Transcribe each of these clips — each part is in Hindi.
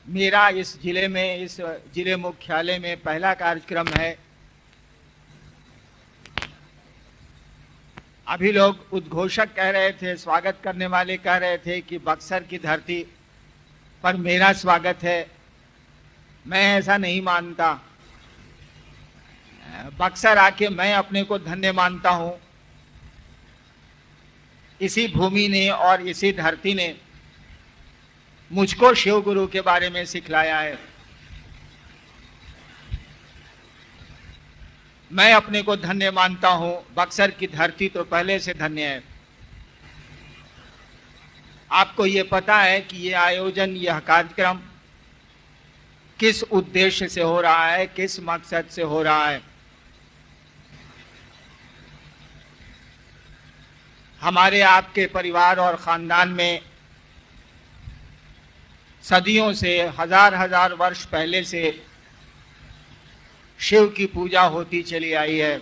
मेरा इस जिले मुख्यालय में पहला कार्यक्रम है। अभी लोग उद्घोषक कह रहे थे, स्वागत करने वाले कह रहे थे कि बक्सर की धरती पर मेरा स्वागत है। मैं ऐसा नहीं मानता। बक्सर आके मैं अपने को धन्य मानता हूं। इसी भूमि ने और इसी धरती ने मुझको शिव गुरु के बारे में सिखलाया है। मैं अपने को धन्य मानता हूं। बक्सर की धरती तो पहले से धन्य है। आपको ये पता है कि ये आयोजन, यह कार्यक्रम किस उद्देश्य से हो रहा है, किस मकसद से हो रहा है। हमारे आपके परिवार और खानदान में सदियों से, हजार वर्ष पहले से शिव की पूजा होती चली आई है।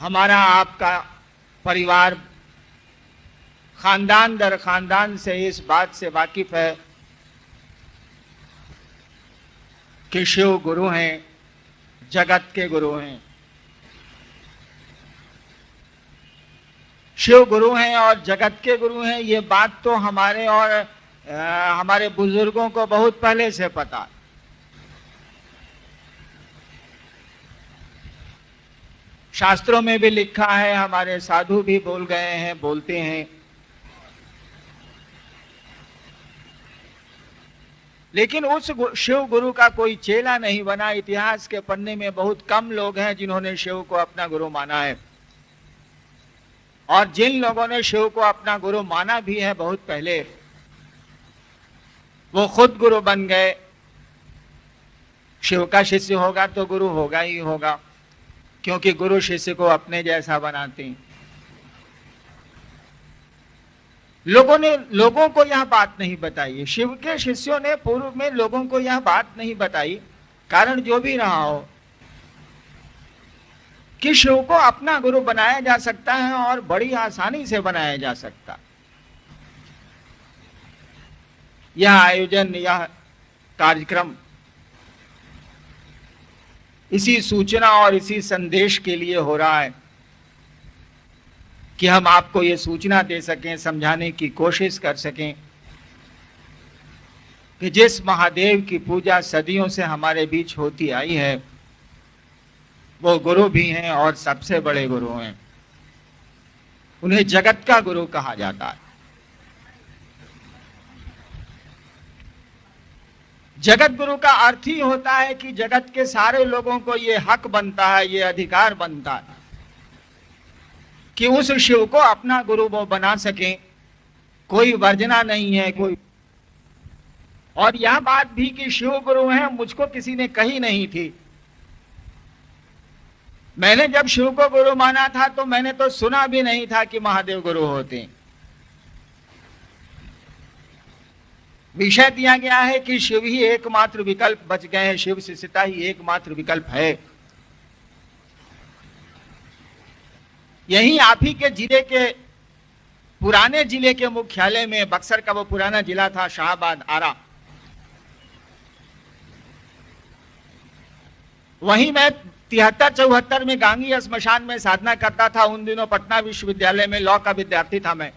हमारा आपका परिवार खानदान दर खानदान से इस बात से वाकिफ है कि शिव गुरु हैं, जगत के गुरु हैं। शिव गुरु हैं और जगत के गुरु हैं, ये बात तो हमारे और हमारे बुजुर्गों को बहुत पहले से पता है। शास्त्रों में भी लिखा है, हमारे साधु भी बोल गए हैं, बोलते हैं। लेकिन उस शिव गुरु का कोई चेला नहीं बना। इतिहास के पन्ने में बहुत कम लोग हैं जिन्होंने शिव को अपना गुरु माना है, और जिन लोगों ने शिव को अपना गुरु माना भी है बहुत पहले, वो खुद गुरु बन गए। शिव का शिष्य होगा तो गुरु होगा ही होगा, क्योंकि गुरु शिष्य को अपने जैसा बनाते हैं। लोगों को यह बात नहीं बताई। शिव के शिष्यों ने पूर्व में लोगों को यह बात नहीं बताई, कारण जो भी रहा हो, कि शिव को अपना गुरु बनाया जा सकता है और बड़ी आसानी से बनाया जा सकता। यह आयोजन, यह कार्यक्रम इसी सूचना और इसी संदेश के लिए हो रहा है कि हम आपको ये सूचना दे सकें, समझाने की कोशिश कर सकें कि जिस महादेव की पूजा सदियों से हमारे बीच होती आई है, वो गुरु भी हैं और सबसे बड़े गुरु हैं। उन्हें जगत का गुरु कहा जाता है। जगत गुरु का अर्थ ही होता है कि जगत के सारे लोगों को ये हक बनता है, ये अधिकार बनता है कि उस शिव को अपना गुरु वो बना सकें। कोई वर्जना नहीं है कोई। और यह बात भी कि शिव गुरु हैं, मुझको किसी ने कही नहीं थी। मैंने जब शिव को गुरु माना था तो मैंने तो सुना भी नहीं था कि महादेव गुरु होते हैं। विषय दिया गया है कि शिव ही एकमात्र विकल्प बच गए हैं, शिव शिष्यता ही एकमात्र विकल्प है। यही आप ही के जिले के, पुराने जिले के मुख्यालय में, बक्सर का वो पुराना जिला था शाहबाद आरा, वहीं मैं 73-74 में गांगी श्मशान में साधना करता था। उन दिनों पटना विश्वविद्यालय में लॉ का विद्यार्थी था मैं।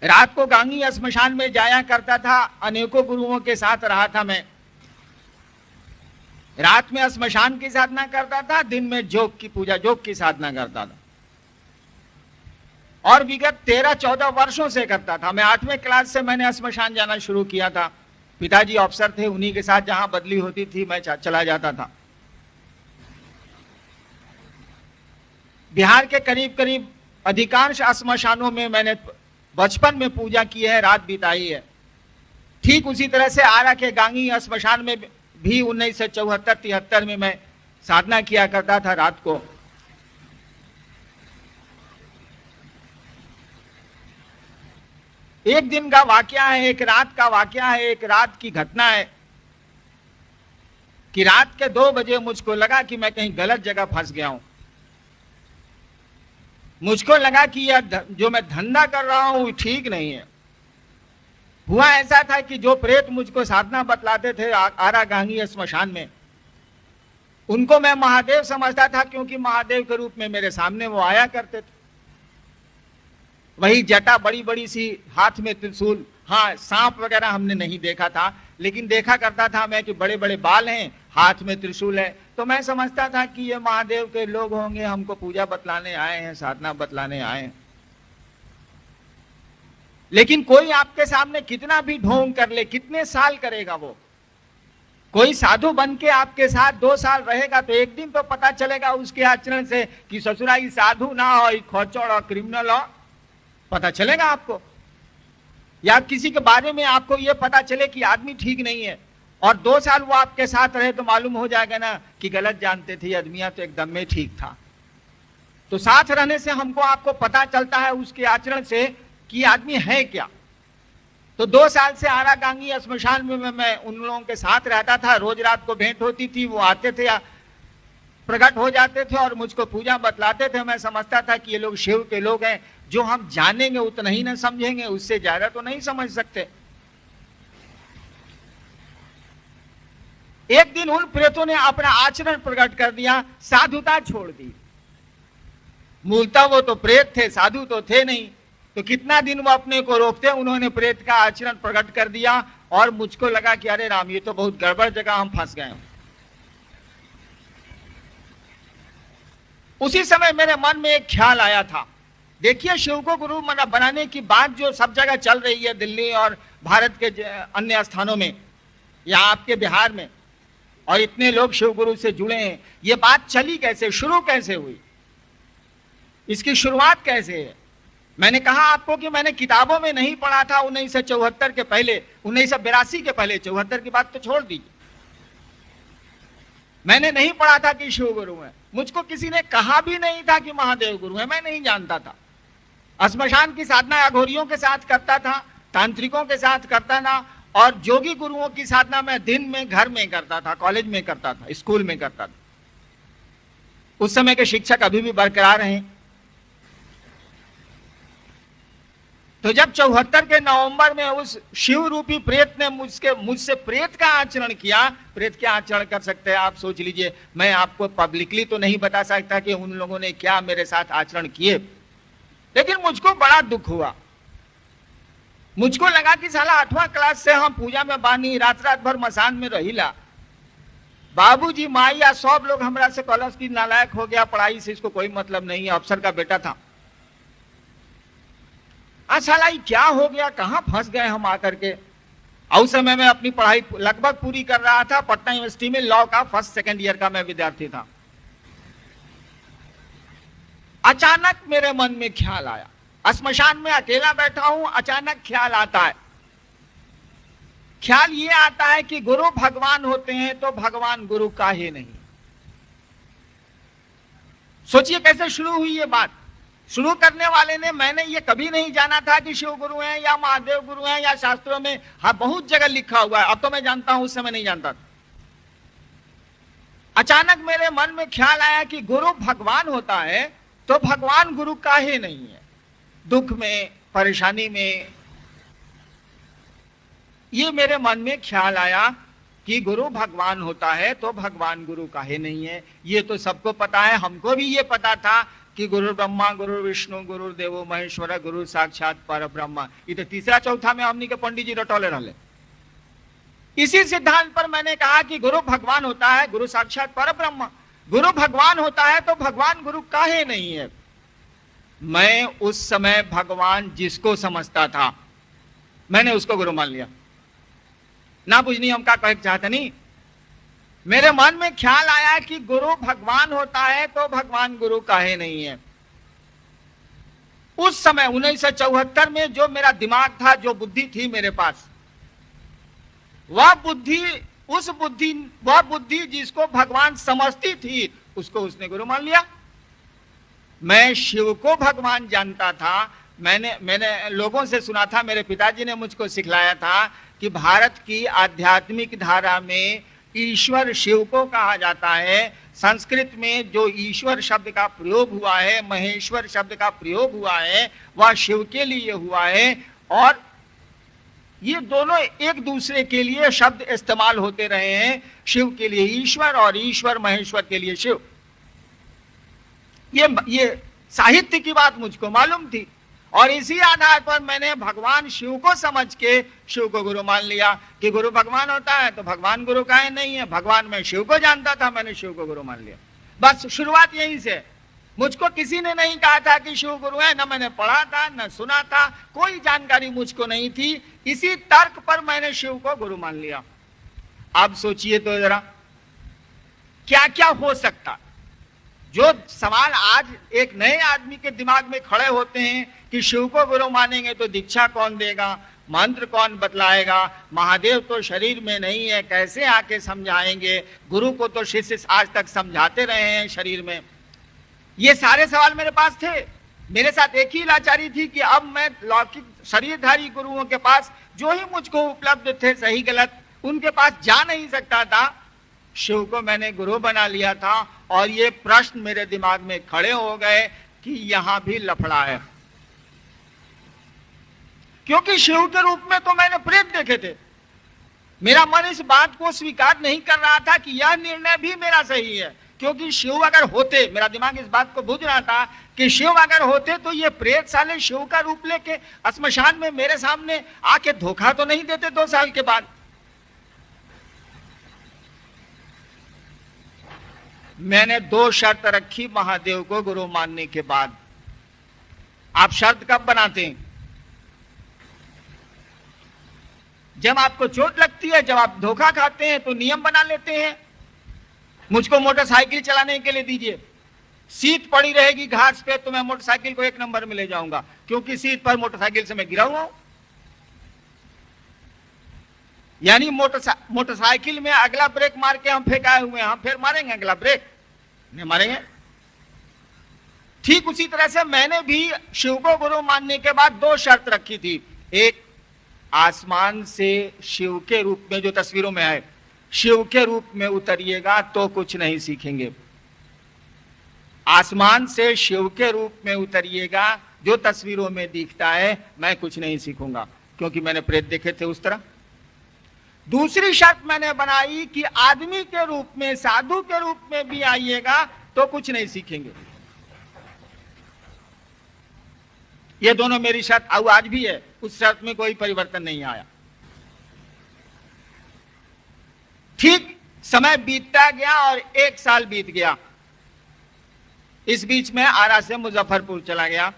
रात को गांगी श्मशान में जाया करता था, अनेकों गुरुओं के साथ रहा था मैं। रात में श्मशान की साधना करता था, दिन में जोग की पूजा, जोग की साधना करता था, और विगत 13-14 वर्षों से करता था। मैं 8वें क्लास से मैंने श्मशान जाना शुरू किया था। पिताजी अफसर थे, उन्हीं के साथ जहां बदली होती थी मैं चला जाता था। बिहार के करीब करीब अधिकांश श्मशानों में मैंने बचपन में पूजा की है, रात बिताई है। ठीक उसी तरह से आरा के गांगी श्मशान में भी 1974-73 में मैं साधना किया करता था रात को। एक दिन का वाकया है, एक रात का वाकया है, एक रात की घटना है कि रात के 2 बजे मुझको लगा कि मैं कहीं गलत जगह फंस गया हूं। मुझको लगा कि यह जो मैं धंधा कर रहा हूं ठीक नहीं है। हुआ ऐसा था कि जो प्रेत मुझको साधना बतलाते थे आरा गांगी स्मशान में, उनको मैं महादेव समझता था, क्योंकि महादेव के रूप में मेरे सामने वो आया करते थे। वही जटा बड़ी बड़ी सी, हाथ में त्रिशूल, हाँ सांप वगैरह हमने नहीं देखा था, लेकिन देखा करता था मैं कि बड़े बड़े बाल हैं, हाथ में त्रिशूल है, तो मैं समझता था कि ये महादेव के लोग होंगे, हमको पूजा बतलाने आए हैं, साधना बतलाने आए हैं। लेकिन कोई आपके सामने कितना भी ढोंग कर ले, कितने साल करेगा वो? कोई साधु बन के आपके साथ 2 साल रहेगा तो एक दिन तो पता चलेगा उसके आचरण से कि ससुराई साधु ना हो, खोचड़ और क्रिमिनल हो, पता चलेगा आपको। या किसी के बारे में आपको यह पता चले कि आदमी ठीक नहीं है, और 2 साल वो आपके साथ रहे तो मालूम हो जाएगा ना कि गलत जानते थे, आदमिया तो एकदम में ठीक था। तो साथ रहने से हमको आपको पता चलता है उसके आचरण से कि आदमी है क्या। तो 2 साल से आरा गांगी स्मशान में मैं उन लोगों के साथ रहता था, रोज रात को भेंट होती थी, वो आते थे या प्रकट हो जाते थे और मुझको पूजा बतलाते थे। मैं समझता था कि ये लोग शिव के लोग हैं, जो हम जानेंगे उतना ही ना समझेंगे, उससे ज्यादा तो नहीं समझ सकते। एक दिन उन प्रेतों ने अपना आचरण प्रकट कर दिया, साधुता छोड़ दी। मूलतः वो तो प्रेत थे, साधु तो थे नहीं, तो कितना दिन वो अपने को रोकते, उन्होंने प्रेत का आचरण प्रकट कर दिया। और मुझको लगा कि अरे राम, ये तो बहुत गड़बड़ जगह हम फंस गए। उसी समय मेरे मन में एक ख्याल आया था। देखिए, शिव को गुरु बनाने की बात जो सब जगह चल रही है, दिल्ली और भारत के अन्य स्थानों में, या आपके बिहार में, और इतने लोग शिव गुरु से जुड़े हैं, ये बात चली कैसे, शुरू कैसे हुई, इसकी शुरुआत कैसे है? मैंने कहा आपको कि मैंने किताबों में नहीं पढ़ा था 1974 के पहले, 1982 के पहले, 74 की बात तो छोड़ दीजिए। मैंने नहीं पढ़ा था कि शिव गुरु है, मुझको किसी ने कहा भी नहीं था कि महादेव गुरु है, मैं नहीं जानता था। श्मशान की साधना अघोरियों के साथ करता था, तांत्रिकों के साथ करता था, और जोगी गुरुओं की साधना मैं दिन में घर में करता था, कॉलेज में करता था, स्कूल में करता था। उस समय के शिक्षक अभी भी बरकरार हैं। तो जब 74 के नवंबर में उस शिव रूपी प्रेत ने मुझसे प्रेत का आचरण किया, प्रेत क्या आचरण कर सकते हैं आप सोच लीजिए। मैं आपको पब्लिकली तो नहीं बता सकता कि उन लोगों ने क्या मेरे साथ आचरण किए, लेकिन मुझको बड़ा दुख हुआ। मुझको लगा कि साला 8वां क्लास से हम पूजा में बानी, रात रात भर मसान में रहीला। बाबूजी, माई या सब लोग हमरा से कॉलेज की नालायक हो गया, पढ़ाई से इसको कोई मतलब नहीं है, अफसर का बेटा था। आज साला ये क्या हो गया, कहां फंस गए हम आकर के। उस समय मैं अपनी पढ़ाई लगभग पूरी कर रहा था, पटना यूनिवर्सिटी में लॉ का 1st सेकंड ईयर का मैं विद्यार्थी था। अचानक मेरे मन में ख्याल आया, श्मशान में अकेला बैठा हूं, अचानक ख्याल आता है। ख्याल ये आता है कि गुरु भगवान होते हैं तो भगवान गुरु काहे नहीं। सोचिए कैसे शुरू हुई ये बात। शुरू करने वाले ने, मैंने ये कभी नहीं जाना था कि शिव गुरु हैं या महादेव गुरु हैं, या शास्त्रों में हाँ बहुत जगह लिखा हुआ है, अब तो मैं जानता हूं, उस समय नहीं जानता था। अचानक मेरे मन में ख्याल आया कि गुरु भगवान होता है तो भगवान गुरु काहे नहीं है। दुख में, परेशानी में, ये मेरे मन में ख्याल आया कि गुरु भगवान होता है तो भगवान गुरु काहे नहीं है। ये तो सबको पता है, हमको भी ये पता था कि गुरु ब्रह्मा गुरु विष्णु गुरु देवो महेश्वर गुरु साक्षात पर ब्रह्मा। ये तो तीसरा चौथा में हमनी के पंडित जी रटोले रहले। इसी सिद्धांत पर मैंने कहा कि गुरु भगवान होता है, गुरु साक्षात पर ब्रह्मा, गुरु भगवान होता है तो भगवान गुरु काहे नहीं है। मैं उस समय भगवान जिसको समझता था, मैंने उसको गुरु मान लिया। ना बुझनी हम क्या कह चाहते नहीं। मेरे मन में ख्याल आया कि गुरु भगवान होता है तो भगवान गुरु काहे नहीं है। उस समय 1974 में जो मेरा दिमाग था, जो बुद्धि थी मेरे पास, वह बुद्धि जिसको भगवान समझती थी, उसको उसने गुरु मान लिया। मैं शिव को भगवान जानता था। मैंने लोगों से सुना था, मेरे पिताजी ने मुझको सिखलाया था कि भारत की आध्यात्मिक धारा में ईश्वर शिव को कहा जाता है। संस्कृत में जो ईश्वर शब्द का प्रयोग हुआ है, महेश्वर शब्द का प्रयोग हुआ है, वह शिव के लिए हुआ है। और ये दोनों एक दूसरे के लिए शब्द इस्तेमाल होते रहे हैं, शिव के लिए ईश्वर और ईश्वर महेश्वर के लिए शिव। ये साहित्य की बात मुझको मालूम थी और इसी आधार पर मैंने भगवान शिव को समझ के शिव को गुरु मान लिया कि गुरु भगवान होता है तो भगवान गुरु काहे नहीं है। भगवान मैं शिव को जानता था, मैंने शिव को गुरु मान लिया। बस शुरुआत यहीं से। मुझको किसी ने नहीं कहा था कि शिव गुरु है, ना मैंने पढ़ा था ना सुना था, कोई जानकारी मुझको नहीं थी। इसी तर्क पर मैंने शिव को गुरु मान लिया। अब सोचिए तो जरा क्या क्या हो सकता। जो सवाल आज एक नए आदमी के दिमाग में खड़े होते हैं कि शिव को गुरु मानेंगे तो दीक्षा कौन देगा, मंत्र कौन बतलाएगा, महादेव तो शरीर में नहीं है, कैसे आके समझाएंगे, गुरु को तो शिष्य आज तक समझाते रहे हैं शरीर में। ये सारे सवाल मेरे पास थे। मेरे साथ एक ही लाचारी थी कि अब मैं लौकिक शरीरधारी गुरुओं के पास जो ही मुझको उपलब्ध थे सही गलत, उनके पास जा नहीं सकता था। शिव को मैंने गुरु बना लिया था और ये प्रश्न मेरे दिमाग में खड़े हो गए कि यहां भी लफड़ा है, क्योंकि शिव के रूप में तो मैंने प्रेत देखे थे। मेरा मन इस बात को स्वीकार नहीं कर रहा था कि यह निर्णय भी मेरा सही है, क्योंकि शिव अगर होते, मेरा दिमाग इस बात को बुझ रहा था कि शिव अगर होते तो ये प्रेत साले शिव का रूप लेके श्मशान में मेरे सामने आके धोखा तो नहीं देते 2 साल के बाद। मैंने 2 शर्त रखी महादेव को गुरु मानने के बाद। आप शर्त कब बनाते हैं? जब आपको चोट लगती है, जब आप धोखा खाते हैं तो नियम बना लेते हैं। मुझको मोटरसाइकिल चलाने के लिए दीजिए, सीट पड़ी रहेगी घास पे तो मैं मोटरसाइकिल को 1 नंबर में ले जाऊंगा, क्योंकि सीट पर मोटरसाइकिल से मैं गिरा हुआ हूं। यानी मोटरसाइकिल में अगला ब्रेक मार के हम फेंकाए हुए हैं, हम फिर मारेंगे अगला ब्रेक? नहीं मारेंगे। ठीक उसी तरह से मैंने भी शिव को गुरु मानने के बाद 2 शर्त रखी थी। एक, आसमान से शिव के रूप में जो तस्वीरों में है, शिव के रूप में उतरिएगा तो कुछ नहीं सीखेंगे। आसमान से शिव के रूप में उतरिएगा, जो तस्वीरों में दिखता है मैं कुछ नहीं सीखूंगा, क्योंकि मैंने प्रेत देखे थे उस तरह। दूसरी शर्त मैंने बनाई कि आदमी के रूप में, साधु के रूप में भी आइएगा तो कुछ नहीं सीखेंगे। ये दोनों मेरी शर्त आज भी है, उस शर्त में कोई परिवर्तन नहीं आया। ठीक समय बीतता गया और 1 साल बीत गया। इस बीच में आरा से मुजफ्फरपुर चला गया।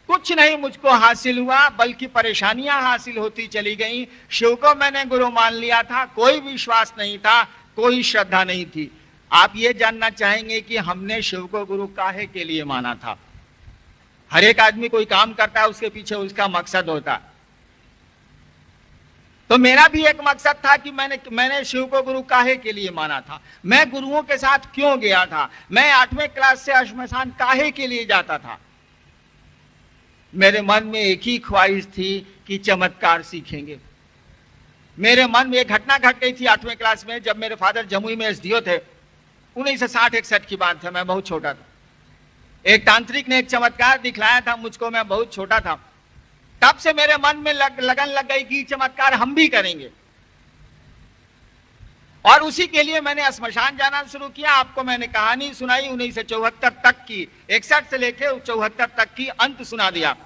कुछ नहीं मुझको हासिल हुआ, बल्कि परेशानियां हासिल होती चली गई। शिव को मैंने गुरु मान लिया था, कोई विश्वास नहीं था, कोई श्रद्धा नहीं थी। आप ये जानना चाहेंगे कि हमने शिव को गुरु काहे के लिए माना था? हर एक आदमी कोई काम करता है, उसके पीछे उसका मकसद होता है। तो मेरा भी एक मकसद था कि मैंने शिव को गुरु काहे के लिए माना था, मैं गुरुओं के साथ क्यों गया था, मैं 8वें क्लास से श्मशान काहे के लिए जाता था। मेरे मन में एक ही ख्वाहिश थी कि चमत्कार सीखेंगे। मेरे मन में एक घटना घट गई थी 8वें क्लास में, जब मेरे फादर जमुई में एसडीओ थे। 1960-61 की बात है, मैं बहुत छोटा था। एक तांत्रिक ने एक चमत्कार दिखलाया था मुझको, मैं बहुत छोटा था। तब से मेरे मन में लगन लग गई कि चमत्कार हम भी करेंगे, और उसी के लिए मैंने श्मशान जाना शुरू किया। आपको मैंने कहानी सुनाई 1974 तक की, 61 से लेकर 74 तक की अंत सुना दिया।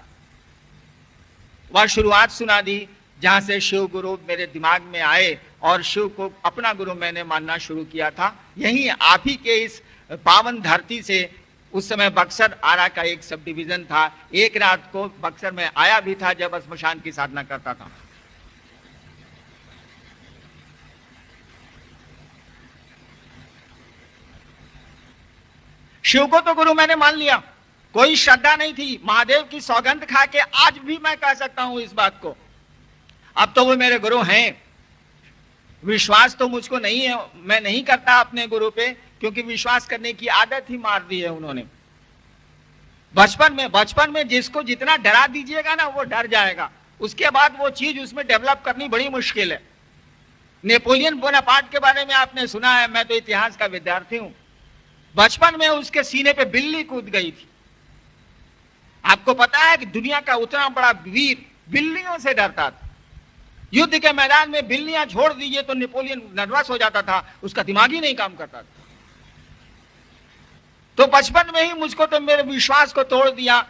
वह शुरुआत सुना दी जहां से शिव गुरु मेरे दिमाग में आए और शिव को अपना गुरु मैंने मानना शुरू किया था। यही आप ही के इस पावन धरती से। उस समय बक्सर आरा का एक सब डिवीजन था। एक रात को बक्सर में आया भी था जब श्मशान की साधना करता था। शिव को तो गुरु मैंने मान लिया, कोई श्रद्धा नहीं थी। महादेव की सौगंध खा के आज भी मैं कह सकता हूं इस बात को। अब तो वो मेरे गुरु हैं। विश्वास तो मुझको नहीं है, मैं नहीं करता अपने गुरु पे, क्योंकि विश्वास करने की आदत ही मार दी है उन्होंने। बचपन में जिसको जितना डरा दीजिएगा ना वो डर जाएगा, उसके बाद वो चीज उसमें डेवलप करनी बड़ी मुश्किल है। नेपोलियन बोनापार्ट के बारे में आपने सुना है, मैं तो इतिहास का विद्यार्थी हूं। बचपन में उसके सीने पे बिल्ली कूद गई थी। आपको पता है कि दुनिया का उतना बड़ा वीर बिल्लियों से डरता था। युद्ध के मैदान में बिल्लियां छोड़ दीजिए तो नेपोलियन नर्वस हो जाता था, उसका दिमाग ही नहीं काम करता था। तो बचपन में ही मुझको तो मेरे विश्वास को तोड़ दिया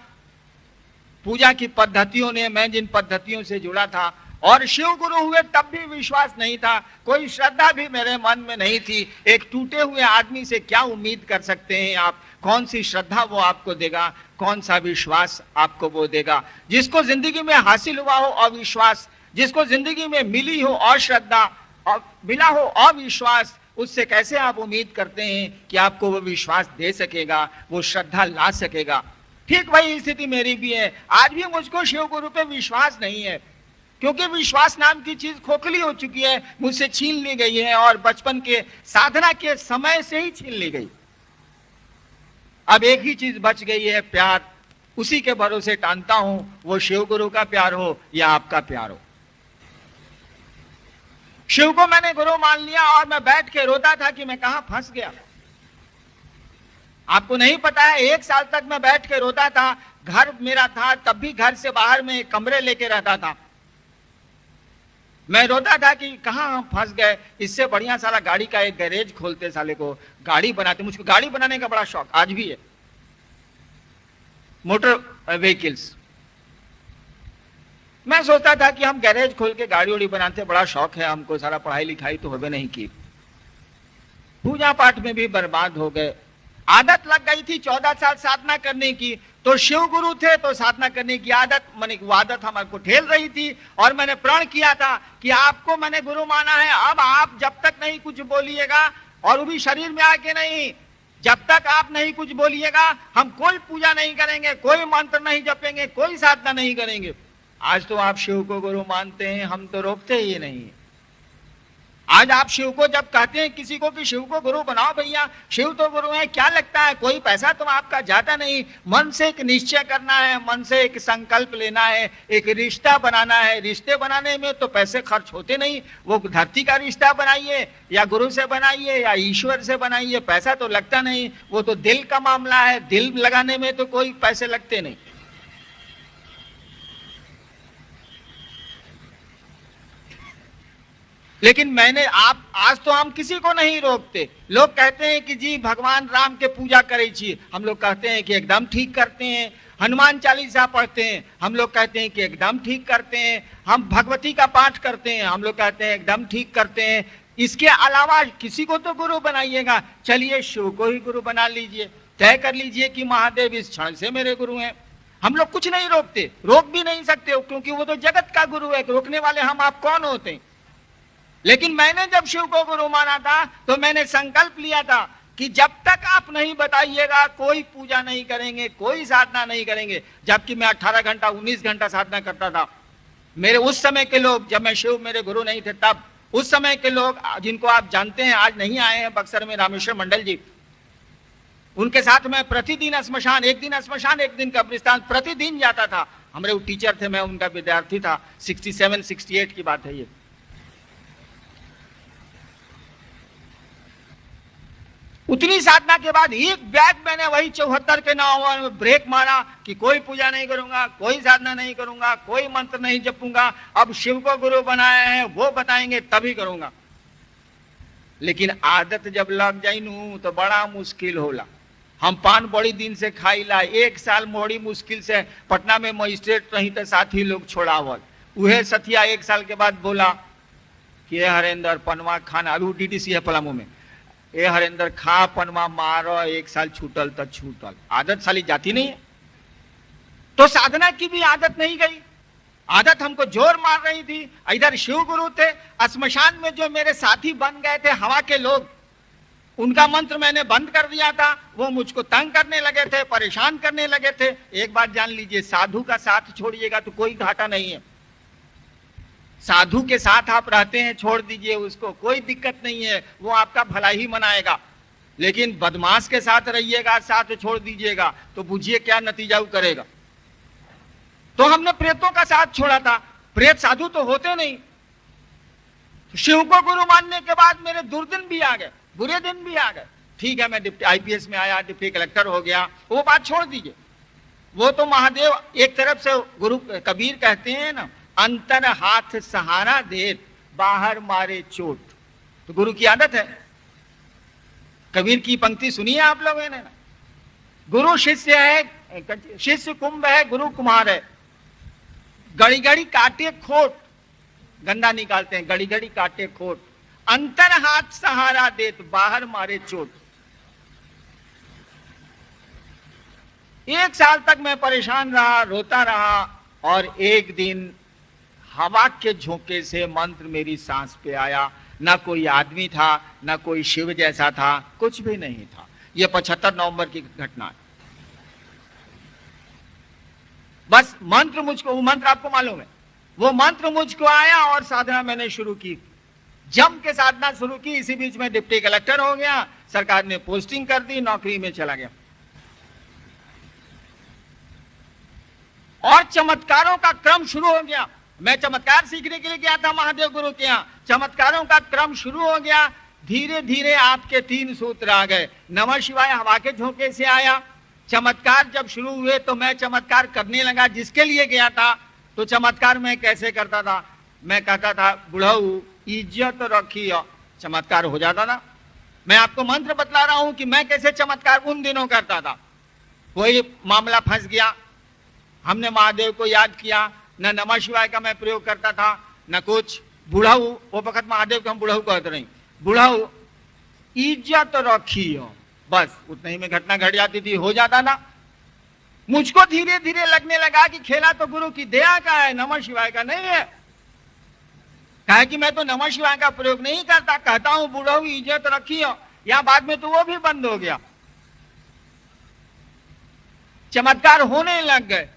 पूजा की पद्धतियों ने। मैं जिन पद्धतियों से जुड़ा था और शिव गुरु हुए तब भी विश्वास नहीं था, कोई श्रद्धा भी मेरे मन में नहीं थी। एक टूटे हुए आदमी से क्या उम्मीद कर सकते हैं आप? कौन सी श्रद्धा वो आपको देगा, कौन सा विश्वास आपको वो देगा? जिसको जिंदगी में हासिल हुआ हो अविश्वास, जिसको जिंदगी में मिली हो अश्रद्धा और मिला हो अविश्वास, उससे कैसे आप उम्मीद करते हैं कि आपको वो विश्वास दे सकेगा, वो श्रद्धा ला सकेगा? ठीक वही स्थिति मेरी भी है। आज भी मुझको शिव गुरु पे विश्वास नहीं है, क्योंकि विश्वास नाम की चीज खोखली हो चुकी है, मुझसे छीन ली गई है और बचपन के साधना के समय से ही छीन ली गई। अब एक ही चीज बच गई है, प्यार। उसी के भरोसे टानता हूं, वो शिव गुरु का प्यार हो या आपका प्यार हो। शिव को मैंने गुरु मान लिया और मैं बैठ के रोता था कि मैं कहां फंस गया। आपको नहीं पता है, 1 साल तक मैं बैठ के रोता था। घर मेरा था, तब भी घर से बाहर में कमरे लेके रहता था। मैं रोता था कि कहां हम फंस गए। इससे बढ़िया साला गाड़ी का एक गैरेज खोलते, साले को गाड़ी बनाते। मुझको गाड़ी बनाने का बड़ा शौक आज भी है, मोटर व्हीकल्स। मैं सोचता था कि हम गैरेज खोल के गाड़ी उड़ी बनाते, बड़ा शौक है हमको। सारा पढ़ाई लिखाई तो होवे नहीं की, पूजा पाठ में भी बर्बाद हो गए। आदत लग गई थी 14 साल साधना करने की, तो शिव गुरु थे तो साधना करने की आदत, मैंने वो आदत हमारे को ठेल रही थी। और मैंने प्रण किया था कि आपको मैंने गुरु माना है, अब आप जब तक नहीं कुछ बोलिएगा, और वो भी शरीर में आके नहीं, जब तक आप नहीं कुछ बोलिएगा हम कोई पूजा नहीं करेंगे, कोई मंत्र नहीं जपेंगे, कोई साधना नहीं करेंगे। आज तो आप शिव को गुरु मानते हैं, हम तो रोकते ही नहीं। आज आप शिव को जब कहते हैं किसी को कि शिव को गुरु बनाओ भैया, शिव तो गुरु है, क्या लगता है कोई पैसा तो आपका जाता नहीं। मन से एक निश्चय करना है, मन से एक संकल्प लेना है, एक रिश्ता बनाना है। रिश्ते बनाने में तो पैसे खर्च होते नहीं। वो धरती का रिश्ता बनाइए या गुरु से बनाइए या ईश्वर से बनाइए, पैसा तो लगता नहीं। वो तो दिल का मामला है, दिल लगाने में तो कोई पैसे लगते नहीं। लेकिन मैंने आप आज तो हम किसी को नहीं रोकते। लोग कहते हैं कि जी भगवान राम के पूजा करे छी, हम लोग कहते हैं कि एकदम ठीक करते हैं। हनुमान चालीसा पढ़ते हैं, हम लोग कहते हैं कि एकदम ठीक करते हैं। हम भगवती का पाठ करते हैं, हम लोग कहते हैं एकदम ठीक करते हैं। इसके अलावा किसी को तो गुरु बनाइएगा। चलिए शिव को ही गुरु बना लीजिए, तय कर लीजिए कि महादेव इस क्षण से मेरे गुरु हैं। हम लोग कुछ नहीं रोकते, रोक भी नहीं सकते, क्योंकि वो तो जगत का गुरु है। रोकने वाले हम आप कौन होते हैं? लेकिन मैंने जब शिव को गुरु माना था तो मैंने संकल्प लिया था कि जब तक आप नहीं बताइएगा कोई पूजा नहीं करेंगे, कोई साधना नहीं करेंगे। जबकि मैं 18 घंटा 19 घंटा साधना करता था। मेरे उस समय के लोग, जब मैं शिव मेरे गुरु नहीं थे तब, उस समय के लोग जिनको आप जानते हैं, आज नहीं आए हैं बक्सर में, रामेश्वर मंडल जी, उनके साथ मैं प्रतिदिन श्मशान, एक दिन श्मशान एक दिन कब्रिस्तान, प्रतिदिन जाता था। हमारे वो टीचर थे, मैं उनका विद्यार्थी था। 67-68 की बात है ये। उतनी साधना के बाद एक बैग मैंने वही 74 के नंबर में ब्रेक मारा कि कोई पूजा नहीं करूंगा, कोई साधना नहीं करूंगा, कोई मंत्र नहीं जपूंगा। अब शिव को गुरु बनाया है, वो बताएंगे तभी करूंगा। लेकिन आदत जब लग जाई नू तो बड़ा मुश्किल होला। हम पान बड़ी दिन से खाईला, 1 साल मोड़ी मुश्किल से पटना में मजिस्ट्रेट रही तो साथी लोग छोड़ावल। उहे सथिया 1 साल के बाद बोला कि हरेंद्र पनवा खाना, अभी डीडीसी है पलामू में, ए हरेंद्र खा पनवा मारो, 1 साल छूटल तो छूटल। आदत साली जाती नहीं है। तो साधना की भी आदत नहीं गई, आदत हमको जोर मार रही थी। इधर शिव गुरु थे, श्मशान में जो मेरे साथी बन गए थे हवा के लोग, उनका मंत्र मैंने बंद कर दिया था। वो मुझको तंग करने लगे थे, परेशान करने लगे थे। एक बात जान लीजिए, साधु का साथ छोड़िएगा तो कोई घाटा नहीं है। साधु के साथ आप रहते हैं, छोड़ दीजिए उसको, कोई दिक्कत नहीं है, वो आपका भला ही मनाएगा। लेकिन बदमाश के साथ रहिएगा, साथ छोड़ दीजिएगा तो बुझिए क्या नतीजा वो करेगा। तो हमने प्रेतों का साथ छोड़ा था। प्रेत साधु तो होते नहीं, शिव को गुरु मानने के बाद मेरे दुर्दिन भी आ गए, बुरे दिन भी आ गए। ठीक है, मैं डिप्टी आईपीएस में आया, डिप्टी कलेक्टर हो गया, वो बात छोड़ दीजिए। वो तो महादेव एक तरफ से गुरु कबीर कहते हैं ना, अंतर हाथ सहारा दे बाहर मारे चोट। तो गुरु की आदत है। कबीर की पंक्ति सुनी है आप लोगों ने ना, गुरु शिष्य है, शिष्य कुंभ है, गुरु कुम्हार है। गड़ी गड़ी काटे खोट, गंदा निकालते हैं, गड़ी गड़ी काटे खोट। अंतर हाथ सहारा देत बाहर मारे चोट। 1 साल तक मैं परेशान रहा, रोता रहा, और एक दिन हवा के झोंके से मंत्र मेरी सांस पे आया। ना कोई आदमी था, ना कोई शिव जैसा था, कुछ भी नहीं था। यह 75 नवंबर की घटना है। बस मंत्र मुझको, वो मंत्र आपको मालूम है, वो मंत्र मुझको आया और साधना मैंने शुरू की, जम के साधना शुरू की। इसी बीच में डिप्टी कलेक्टर हो गया, सरकार ने पोस्टिंग कर दी, नौकरी में चला गया। और चमत्कारों का क्रम शुरू हो गया। मैं चमत्कार सीखने के लिए गया था महादेव गुरु के यहाँ, चमत्कारों का क्रम शुरू हो गया। धीरे धीरे आपके 3 सूत्र आ गए। नमः शिवाय हवा के झोंके से आया। चमत्कार जब शुरू हुए तो मैं चमत्कार करने लगा जिसके लिए गया था। तो चमत्कार मैं कैसे करता था, मैं कहता था बुढ़ऊ इज्जत रखियो, चमत्कार हो जाता था। मैं आपको मंत्र बतला रहा हूं कि मैं कैसे चमत्कार उन दिनों करता था। वही मामला फंस गया, हमने महादेव को याद किया, न नमः शिवाय का मैं प्रयोग करता था न कुछ। बुढ़ऊ, वो वक्त महादेव को हम बुढ़ऊ कहते नहीं, बुढ़ऊ इज्जत रखियो, बस उतने ही में घटना घट जाती थी, हो जाता ना। मुझको धीरे धीरे लगने लगा कि खेला तो गुरु की दया का है, नमः शिवाय का नहीं है। कहा कि मैं तो नमः शिवाय का प्रयोग नहीं करता, कहता हूं बुढ़ऊ इज्जत रखियो। या बाद में तो वो भी बंद हो गया, चमत्कार होने लग गए।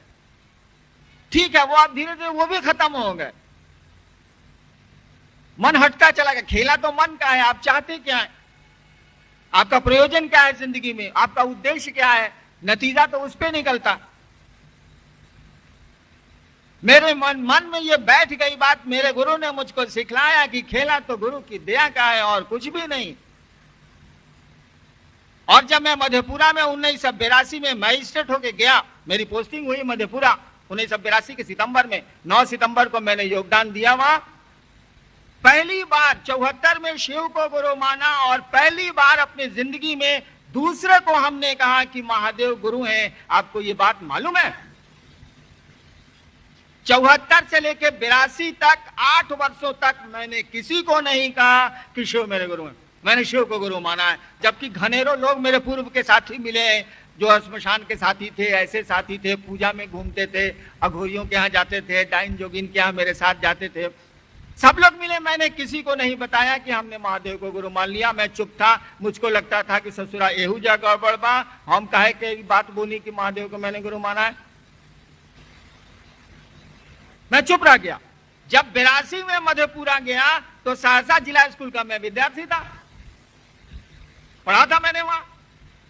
ठीक है, वो अब धीरे धीरे वो भी खत्म हो गए। मन हटता चला गया। खेला तो मन का है, आप चाहते क्या है, आपका प्रयोजन क्या है जिंदगी में, आपका उद्देश्य क्या है, नतीजा तो उस पे निकलता। मेरे मन में ये बैठ गई बात, मेरे गुरु ने मुझको सिखलाया कि खेला तो गुरु की दया का है और कुछ भी नहीं। और जब मैं मधेपुरा में 1982 में मजिस्ट्रेट होके गया, मेरी पोस्टिंग हुई मधेपुरा 1982 के सितंबर में। 9 सितंबर को मैंने योगदान दिया वहां। पहली बार 74 में शिव को गुरु माना, और पहली बार अपनी जिंदगी में दूसरे को हमने कहा कि महादेव गुरु हैं। आपको ये बात मालूम है, 74 से लेकर 82 तक 8 वर्षों तक मैंने किसी को नहीं कहा कि शिव मेरे गुरु हैं। मैंने शिव को गुरु माना है। जबकि घनेरों लोग मेरे पूर्व के साथी मिले हैं, जो श्मशान के साथी थे, ऐसे साथी थे, पूजा में घूमते थे, अघोरियों के यहाँ जाते थे, डाइन जोगिन के यहाँ मेरे साथ जाते थे, सब लोग मिले। मैंने किसी को नहीं बताया कि हमने महादेव को गुरु मान लिया। मैं चुप था। मुझको लगता था कि ससुरा एहू जा गड़बड़ बा, हम कहे के बात बोली कि महादेव को मैंने गुरु माना है। मैं चुप रह गया। जब 82 में मधेपुरा गया तो सहरसा जिला स्कूल का मैं विद्यार्थी था, पढ़ा था मैंने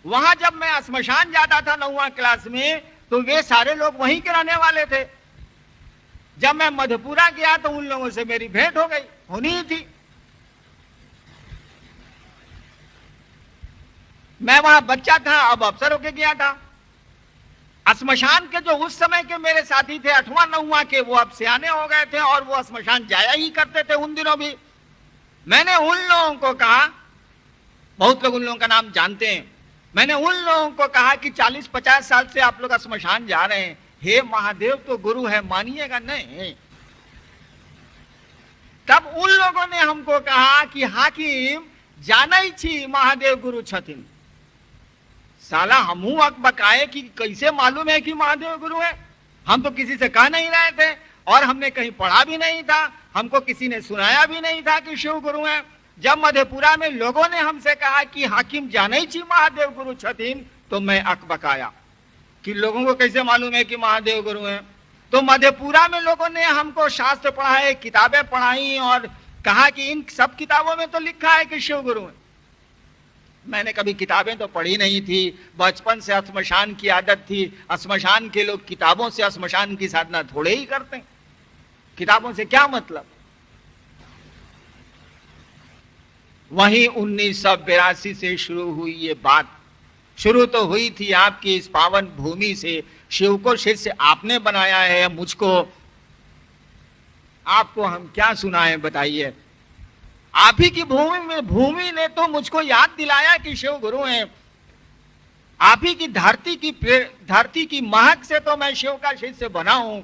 वहां जब मैं श्मशान जाता था 9वीं क्लास में, तो वे सारे लोग वहीं के रहने वाले थे। जब मैं मधेपुरा गया तो उन लोगों से मेरी भेंट हो गई, होनी ही थी। मैं वहां बच्चा था, अब अफसर होके गया था। श्मशान के जो उस समय के मेरे साथी थे 8वां 9वां के, वो अब सियाने हो गए थे और वो श्मशान जाया ही करते थे उन दिनों भी। मैंने उन लोगों को कहा, बहुत लोग उन लोगों का नाम जानते हैं, मैंने उन लोगों को कहा कि 40-50 साल से आप लोग श्मशान जा रहे हैं, हे महादेव तो गुरु है, मानिएगा नहीं? तब उन लोगों ने हमको कहा कि हाकिम जानै छी महादेव गुरु छथिन। साला हमू अक बकाए कि कैसे मालूम है कि महादेव गुरु है? हम तो किसी से कह नहीं रहे थे और हमने कहीं पढ़ा भी नहीं था, हमको किसी ने सुनाया भी नहीं था कि शिव गुरु है। जब मधेपुरा में लोगों ने हमसे कहा कि हाकिम जानै छी महादेव गुरु छथिन, तो मैं अक बकाया कि लोगों को कैसे मालूम है कि महादेव गुरु हैं। तो मधेपुरा में लोगों ने हमको शास्त्र पढ़ाए, किताबें पढ़ाई और कहा कि इन सब किताबों में तो लिखा है कि शिव गुरु हैं। मैंने कभी किताबें तो पढ़ी नहीं थी, बचपन से श्मशान की आदत थी। श्मशान के लोग किताबों से श्मशान की साधना थोड़े ही करते हैं, किताबों से क्या मतलब। वहीं 1982 से शुरू हुई ये बात। शुरू तो हुई थी आपकी इस पावन भूमि से, शिव को शिष्य आपने बनाया है, मुझको आपको हम क्या सुनाएं बताइए। आप ही की भूमि ने तो मुझको याद दिलाया कि शिव गुरु हैं। आप ही की धरती की महक से तो मैं शिव का शिष्य बना हूं।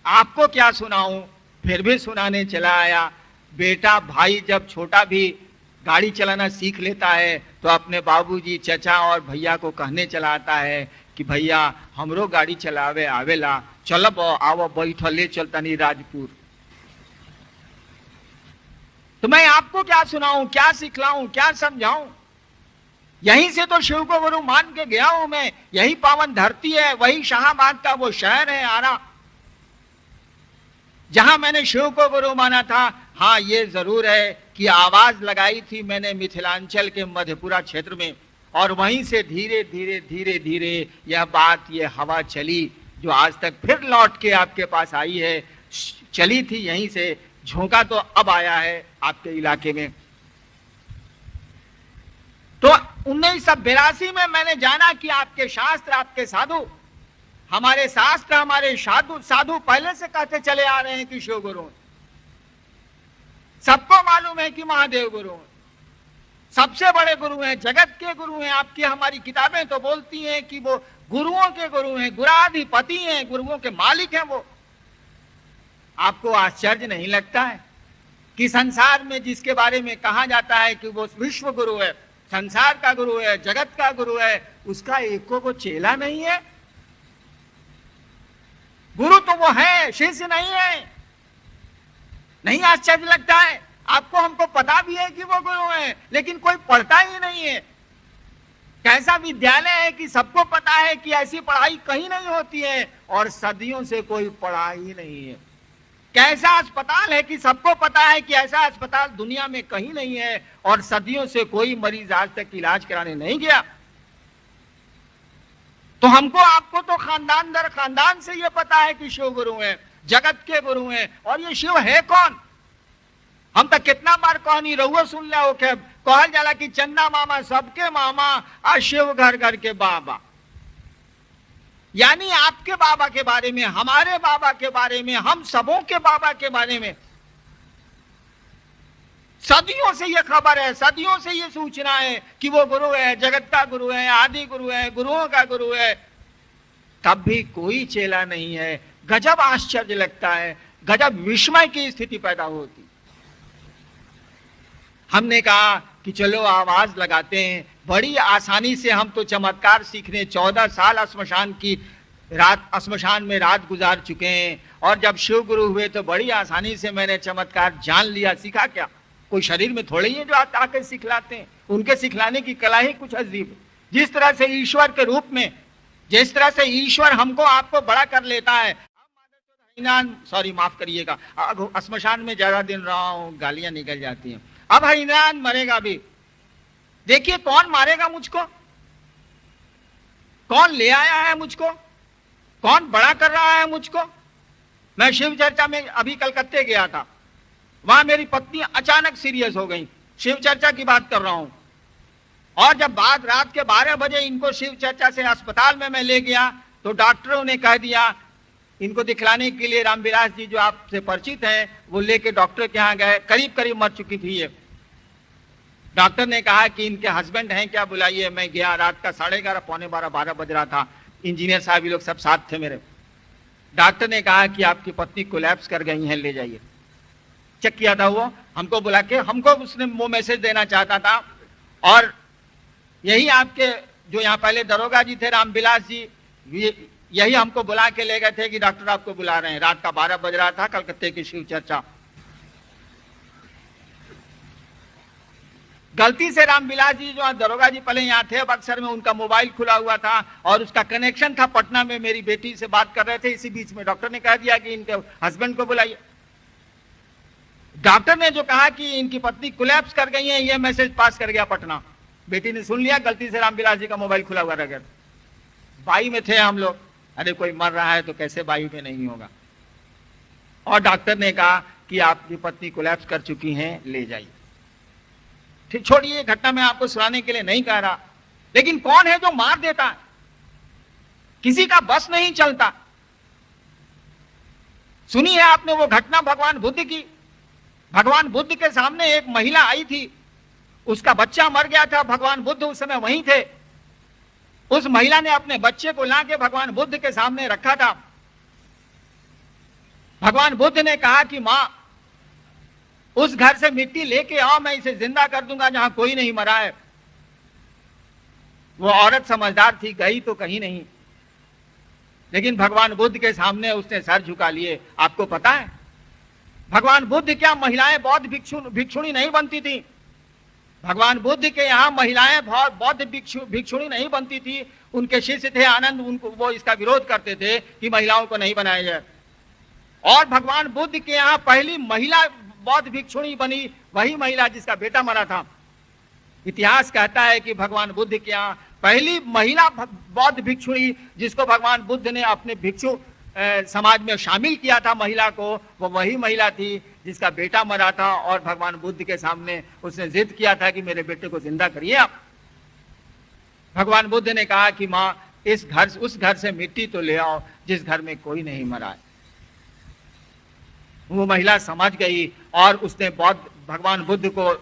आपको क्या सुनाऊं, फिर भी सुनाने चला आया। बेटा भाई जब छोटा भी गाड़ी चलाना सीख लेता है तो अपने बाबूजी, चचा और भैया को कहने चला आता है कि भैया हमरो गाड़ी चलावे आवेला, चलब आवो बैठ ले चलता नहीं राजपुर। तो मैं आपको क्या सुनाऊं, क्या सिखलाऊं, क्या समझाऊं। यहीं से तो शिव को गुरु मान के गया हूं मैं। यही पावन धरती है, वही शाहबाद का वो शहर है आरा, जहां मैंने शिव को गुरु माना था। हाँ ये जरूर है कि आवाज लगाई थी मैंने मिथिलांचल के मधेपुरा क्षेत्र में, और वहीं से धीरे धीरे धीरे धीरे यह बात, ये हवा चली जो आज तक फिर लौट के आपके पास आई है। चली थी यहीं से, झोंका तो अब आया है आपके इलाके में। तो 1982 में मैंने जाना कि आपके शास्त्र, आपके साधु, हमारे शास्त्र, हमारे साधु पहले से कहते चले आ रहे हैं कि शिव गुरु। सबको मालूम है कि महादेव गुरु सबसे बड़े गुरु हैं, जगत के गुरु हैं। आपकी हमारी किताबें तो बोलती हैं कि वो गुरुओं के गुरु हैं, गुराधिपति हैं, गुरुओं के मालिक हैं वो। आपको आश्चर्य नहीं लगता है कि संसार में जिसके बारे में कहा जाता है कि वो विश्व गुरु है, संसार का गुरु है, जगत का गुरु है, उसका एको को चेला नहीं है। गुरु तो वो है, शिष्य नहीं है। नहीं आश्चर्य लगता है आपको? हमको पता भी है कि वो गुरु है, लेकिन कोई पढ़ता ही नहीं है। कैसा विद्यालय है कि सबको पता है कि ऐसी पढ़ाई कहीं नहीं होती है और सदियों से कोई पढ़ा ही नहीं है। कैसा अस्पताल है कि सबको पता है कि ऐसा अस्पताल दुनिया में कहीं नहीं है और सदियों से कोई मरीज आज तक इलाज कराने नहीं गया। तो हमको आपको तो खानदान दर खानदान से ये पता है कि शिव गुरु हैं, जगत के गुरु हैं। और ये शिव है कौन? हम तो कितना बार कहानी रहुआ सुन लिया हो, कहल जाला कि चंदा मामा सबके मामा और शिव घर घर के बाबा। यानी आपके बाबा के बारे में, हमारे बाबा के बारे में, हम सबों के बाबा के बारे में सदियों से ये खबर है, सदियों से ये सूचना है कि वो गुरु है, जगत का गुरु है, आदि गुरु है, गुरुओं का गुरु है। तब भी कोई चेला नहीं है। गजब आश्चर्य लगता है, गजब विस्मय की स्थिति पैदा होती। हमने कहा कि चलो आवाज लगाते हैं। बड़ी आसानी से हम तो चमत्कार सीखने 14 साल श्मशान में रात गुजार चुके हैं। और जब शिव गुरु हुए तो बड़ी आसानी से मैंने चमत्कार जान लिया। सीखा क्या? कोई शरीर में थोड़े ही है जो आके सिखलाते हैं। उनके सिखलाने की कला ही कुछ अजीब। जिस तरह से ईश्वर के रूप में, जिस तरह से ईश्वर हमको आपको बड़ा कर लेता है। सॉरी माफ करिएगा, श्मशान में ज्यादा दिन रहा हूं, गालियां निकल जाती हैं। अब हरिनारायण मरेगा भी। देखिए कौन मारेगा मुझको, कौन ले आया है मुझको, कौन बड़ा कर रहा है मुझको। मैं शिव चर्चा में अभी कलकत्ते गया था, वहां मेरी पत्नी अचानक सीरियस हो गई। शिव चर्चा की बात कर रहा हूं। और जब बात रात के 12 बजे इनको शिव चर्चा से अस्पताल में मैं ले गया तो डॉक्टरों ने कह दिया, इनको दिखलाने के लिए रामविलास जी जो आपसे परिचित हैं वो लेके डॉक्टर के यहाँ गए। करीब करीब मर चुकी थी ये। डॉक्टर ने कहा कि इनके हस्बैंड हैं क्या, बुलाइए। मैं गया, रात का 11:30 पौने 12 बज रहा था। इंजीनियर साहब ये लोग सब साथ थे मेरे। डॉक्टर ने कहा कि आपकी पत्नी कोलैप्स कर गई हैं, ले जाइए। चेक किया था वो, हमको बुला के, हमको उसने वो मैसेज देना चाहता था। और यही आपके जो यहाँ पहले दरोगा जी थे रामविलास जी, यही हमको बुला के ले गए थे कि डॉक्टर आपको बुला रहे हैं। रात का 12 बज रहा था, कलकत्ते की शिव चर्चा। गलती से रामविलास जी जो दरोगा जी पहले यहाँ थे बक्सर में, उनका मोबाइल खुला हुआ था और उसका कनेक्शन था पटना में। मेरी बेटी से बात कर रहे थे, इसी बीच में डॉक्टर ने कह दिया कि इनके हस्बैंड को बुलाइए। डॉक्टर ने जो कहा कि इनकी पत्नी कोलैप्स कर गई है, ये मैसेज पास कर गया पटना। बेटी ने सुन लिया, गलती से रामविलास जी का मोबाइल खुला हुआ रह गया। बाई में थे हम लोग, अरे कोई मर रहा है तो कैसे बाई में नहीं होगा। और डॉक्टर ने कहा कि आपकी पत्नी कोलैप्स कर चुकी हैं, ले जाइए। ठीक, छोड़िए ये घटना मैं आपको सुनाने के लिए नहीं कह रहा, लेकिन कौन है जो मार देता है? किसी का बस नहीं चलता। सुनी है आपने वो घटना भगवान बुद्ध की? भगवान बुद्ध के सामने एक महिला आई थी, उसका बच्चा मर गया था, भगवान बुद्ध उस समय वहीं थे। उस महिला ने अपने बच्चे को लाके भगवान बुद्ध के सामने रखा था। भगवान बुद्ध ने कहा कि मां, उस घर से मिट्टी लेके आओ, मैं इसे जिंदा कर दूंगा जहां कोई नहीं मरा है। वो औरत समझदार थी, गई तो कहीं नहीं, लेकिन भगवान बुद्ध के सामने उसने सर झुका लिए। आपको पता है भगवान बुद्ध क्या महिलाएं बौद्ध भिक्षुणी नहीं बनती थी? भगवान बुद्ध के यहाँ महिलाएं बौद्ध भिक्षुणी नहीं बनती थी। उनके शिष्य थे आनंद, उनको वो इसका विरोध करते थे कि महिलाओं को नहीं बनाया जाए। और भगवान बुद्ध के यहाँ पहली महिला बौद्ध भिक्षुणी बनी वही महिला जिसका बेटा मरा था। इतिहास कहता है कि भगवान बुद्ध के यहाँ पहली महिला बौद्ध भिक्षुणी जिसको भगवान बुद्ध ने अपने भिक्षु समाज में शामिल किया था महिला को, वो वही महिला थी जिसका बेटा मरा था। और भगवान बुद्ध के सामने उसने जिद किया था कि मेरे बेटे को जिंदा करिए आप। भगवान बुद्ध ने कहा कि मां, उस घर से मिट्टी तो ले आओ जिस घर में कोई नहीं मरा है। वो महिला समझ गई और उसने भगवान बुद्ध को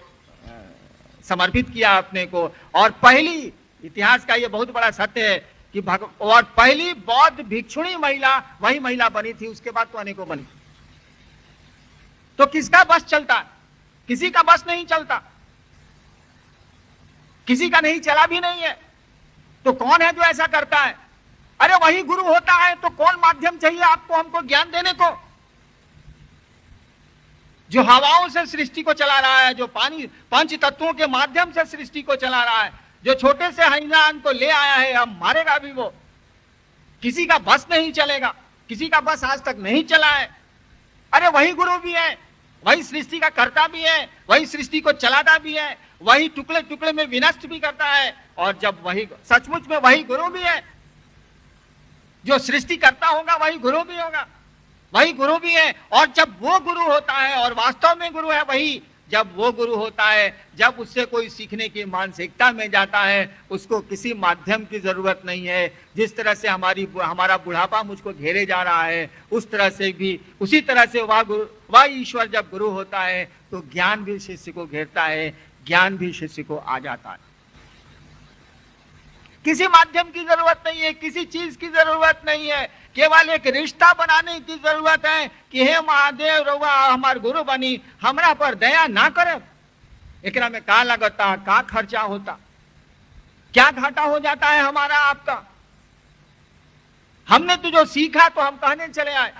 समर्पित किया अपने को। और पहली, इतिहास का ये बहुत बड़ा सत्य है कि और पहली बौद्ध भिक्षुणी महिला वही महिला बनी थी। उसके बाद तो अनेकों बनी। तो किसका बस चलता है? किसी का बस नहीं चलता, किसी का नहीं चला भी नहीं है। तो कौन है जो ऐसा करता है? अरे वही गुरु होता है। तो कौन माध्यम चाहिए आपको, हमको ज्ञान देने को? जो हवाओं से सृष्टि को चला रहा है, जो पानी पंच तत्वों के माध्यम से सृष्टि को चला रहा है, जो छोटे से हैवान को ले आया है, हम मारेगा भी वो। किसी का बस नहीं चलेगा, किसी का बस आज तक नहीं चला है। अरे वही गुरु भी है, वही सृष्टि का कर्ता भी है, वही सृष्टि को चलाता भी है, वही टुकड़े टुकड़े में विनष्ट भी करता है। और जब वही सचमुच में वही गुरु भी है, जो सृष्टि करता होगा वही गुरु भी होगा, वही गुरु भी है। और जब वो गुरु होता है, और वास्तव में गुरु है वही, जब वो गुरु होता है, जब उससे कोई सीखने की मानसिकता में जाता है, उसको किसी माध्यम की जरूरत नहीं है। जिस तरह से हमारा बुढ़ापा मुझको घेरे जा रहा है, उस तरह से भी, उसी तरह से वह ईश्वर जब गुरु होता है तो ज्ञान भी शिष्य को घेरता है, ज्ञान भी शिष्य को आ जाता है। किसी माध्यम की जरूरत नहीं है, किसी चीज की जरूरत नहीं है, केवल एक रिश्ता बनाने की जरूरत है कि हे महादेव रउआ हमार गुरु बनी, हमरा पर दया ना करे। एकरा में का लगता, का खर्चा होता, क्या घाटा हो जाता है हमारा आपका। हमने तो जो सीखा तो हम कहने चले आए।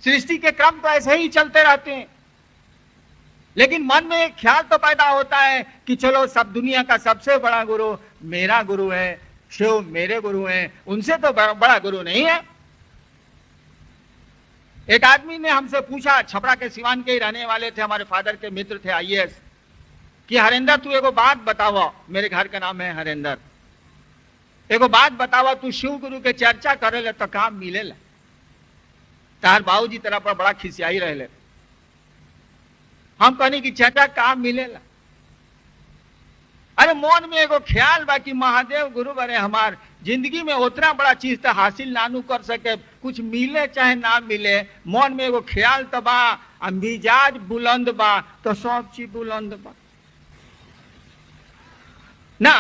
सृष्टि के क्रम तो ऐसे ही चलते रहते हैं, लेकिन मन में एक ख्याल तो पैदा होता है कि चलो सब दुनिया का सबसे बड़ा गुरु मेरा गुरु है, शिव मेरे गुरु हैं, उनसे तो बड़ा गुरु नहीं है। एक आदमी ने हमसे पूछा, छपरा के सिवान के ही रहने वाले थे, हमारे फादर के मित्र थे आईएएस, कि हरेंद्र तू एगो बात बतावा, मेरे घर का नाम है हरेंद्र, एगो बात बतावा, तू शिव गुरु के चर्चा करे तो काम मिलेला। तार बाबूजी तेरा पर बड़ा खिसियाई रहे। हम कहनी कि चर्चा काम मिलेला। अरे मन में एगो ख्याल बा कि महादेव गुरु बने हमार जिंदगी में उतना बड़ा चीज तो हासिल नानू कर सके, कुछ मिले चाहे ना मिले, मन में एगो ख्याल तो बा, मिजाज बुलंद बा तो सब चीज बुलंद बा ना।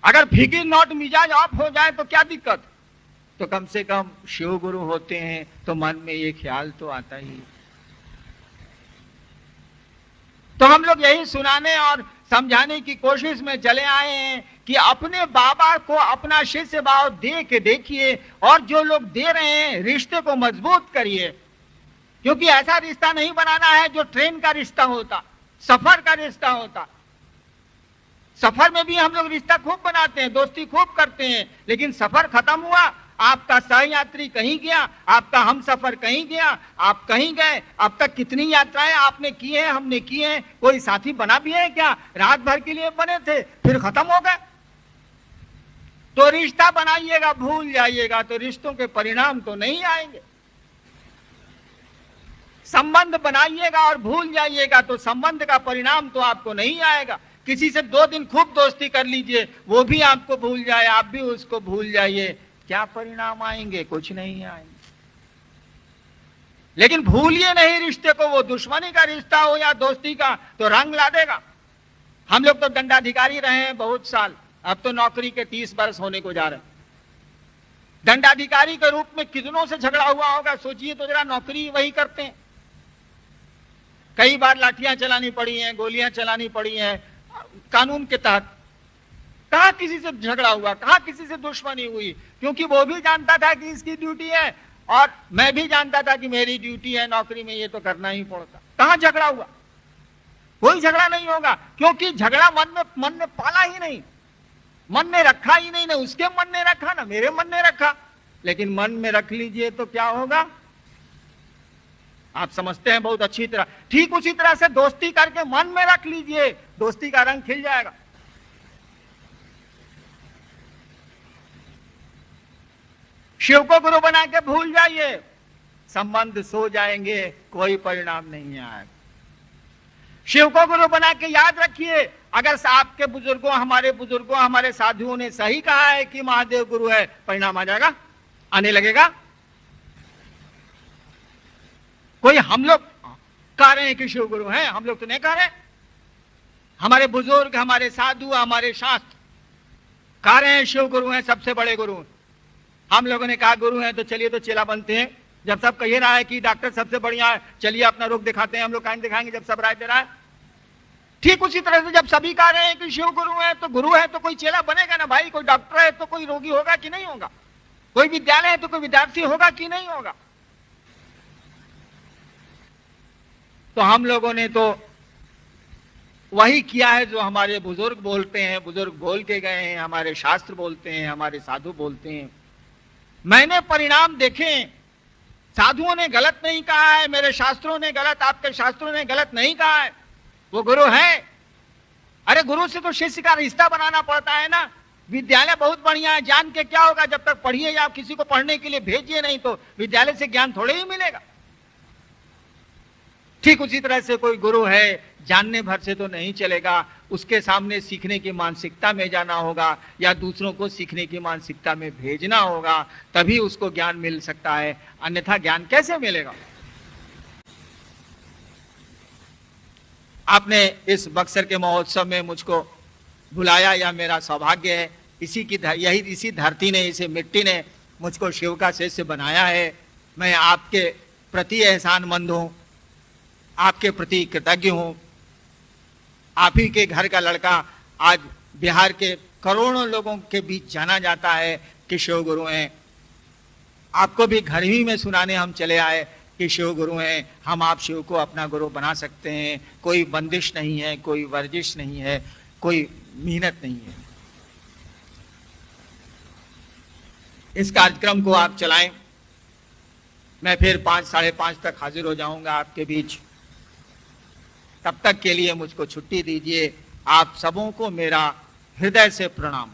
अगर फिकिर नॉट मिजाज ऑफ हो जाए तो क्या दिक्कत? तो कम से कम शिव गुरु होते हैं तो मन में ये ख्याल तो आता ही। तो हम लोग यही सुनाने और समझाने की कोशिश में चले आए हैं कि अपने बाबा को अपना शिष्य भाव दे के देखिए, और जो लोग दे रहे हैं रिश्ते को मजबूत करिए, क्योंकि ऐसा रिश्ता नहीं बनाना है जो ट्रेन का रिश्ता होता, सफर का रिश्ता होता। सफर में भी हम लोग रिश्ता खूब बनाते हैं, दोस्ती खूब करते हैं, लेकिन सफर खत्म हुआ, आपका सहयात्री कहीं गया, आपका हम सफर कहीं गया, आप कहीं गए। अब तक कितनी यात्राएं आपने की हैं, हमने की हैं, कोई साथी बना भी है क्या? रात भर के लिए बने थे फिर खत्म हो गए। तो रिश्ता बनाइएगा, भूल जाइएगा तो रिश्तों के परिणाम तो नहीं आएंगे। संबंध बनाइएगा और भूल जाइएगा तो संबंध का परिणाम तो आपको नहीं आएगा। किसी से 2 दिन खूब दोस्ती कर लीजिए, वो भी आपको भूल जाए, आप भी उसको भूल जाइए, क्या परिणाम आएंगे? कुछ नहीं आएंगे। लेकिन भूलिए नहीं रिश्ते को, वो दुश्मनी का रिश्ता हो या दोस्ती का, तो रंग ला देगा। हम लोग तो दंडाधिकारी रहे हैं बहुत साल, अब तो नौकरी के 30 वर्ष होने को जा रहे हैं। दंडाधिकारी के रूप में कितनों से झगड़ा हुआ होगा, सोचिए तो जरा। नौकरी वही करते हैं। कई बार लाठियां चलानी पड़ी हैं, गोलियां चलानी पड़ी हैं कानून के तहत। कहां किसी से झगड़ा हुआ, कहां किसी से दुश्मनी हुई, क्योंकि वो भी जानता था कि इसकी ड्यूटी है और मैं भी जानता था कि मेरी ड्यूटी है नौकरी में, ये तो करना ही पड़ता। कहां झगड़ा हुआ? कोई झगड़ा नहीं होगा, क्योंकि झगड़ा मन में पाला ही नहीं, मन में रखा ही नहीं। ना उसके मन ने रखा, ना मेरे मन ने रखा। लेकिन मन में रख लीजिए तो क्या होगा, आप समझते हैं बहुत अच्छी तरह। ठीक उसी तरह से दोस्ती करके मन में रख लीजिए, दोस्ती का रंग खिल जाएगा। शिव को गुरु बना के भूल जाइए, संबंध सो जाएंगे, कोई परिणाम नहीं आएगा। शिव को गुरु बना के याद रखिए, अगर आपके बुजुर्गों, हमारे बुजुर्गों, हमारे साधुओं ने सही कहा है कि महादेव गुरु है, परिणाम आ जाएगा, आने लगेगा। कोई हम लोग कह रहे हैं कि शिव गुरु हैं, हम लोग तो नहीं कह रहे। हमारे बुजुर्ग, हमारे साधु, हमारे शास्त्र कह रहे हैं शिव गुरु हैं, सबसे बड़े गुरु हैं। हम लोगों ने कहा गुरु हैं तो चलिए तो चेला बनते हैं। जब सब कह रहा है कि डॉक्टर सबसे बढ़िया है, चलिए अपना रोग दिखाते हैं, हम लोग काहे दिखाएंगे जब सब राय दे रहा है। ठीक उसी तरह से जब सभी कह रहे हैं कि शिव गुरु है तो गुरु है तो कोई चेला बनेगा ना भाई। कोई डॉक्टर है तो कोई रोगी होगा कि नहीं होगा, कोई विद्यालय है तो कोई विद्यार्थी होगा कि नहीं होगा। तो हम लोगों ने तो वही किया है जो हमारे बुजुर्ग बोलते हैं, बुजुर्ग बोल के गए हैं, हमारे शास्त्र बोलते हैं, हमारे साधु बोलते हैं। मैंने परिणाम देखे, साधुओं ने गलत नहीं कहा है, मेरे शास्त्रों ने गलत, आपके शास्त्रों ने गलत नहीं कहा है, वो गुरु है। अरे गुरु से तो शिष्य का रिश्ता बनाना पड़ता है ना। विद्यालय बहुत बढ़िया है, जान के क्या होगा, जब तक पढ़िए या किसी को पढ़ने के लिए भेजिए नहीं तो विद्यालय से ज्ञान थोड़े ही मिलेगा। ठीक उसी तरह से कोई गुरु है, जानने भर से तो नहीं चलेगा, उसके सामने सीखने की मानसिकता में जाना होगा या दूसरों को सीखने की मानसिकता में भेजना होगा, तभी उसको ज्ञान मिल सकता है, अन्यथा ज्ञान कैसे मिलेगा। आपने इस बक्सर के महोत्सव में मुझको बुलाया, यह मेरा सौभाग्य है। इसी धरती ने, इसी मिट्टी ने मुझको शिव का शिष्य बनाया है। मैं आपके प्रति एहसानमंद हूं, आपके प्रति कृतज्ञ हूं। आप ही के घर का लड़का आज बिहार के करोड़ों लोगों के बीच जाना जाता है कि शिव गुरु हैं। आपको भी घर ही में सुनाने हम चले आए कि शिव गुरु हैं, हम आप शिव को अपना गुरु बना सकते हैं। कोई बंदिश नहीं है, कोई वर्जिश नहीं है, कोई मेहनत नहीं है। इस कार्यक्रम को आप चलाएं। मैं फिर 5, साढ़े 5 तक हाजिर हो जाऊंगा आपके बीच। तब तक के लिए मुझको छुट्टी दीजिए। आप सबों को मेरा हृदय से प्रणाम।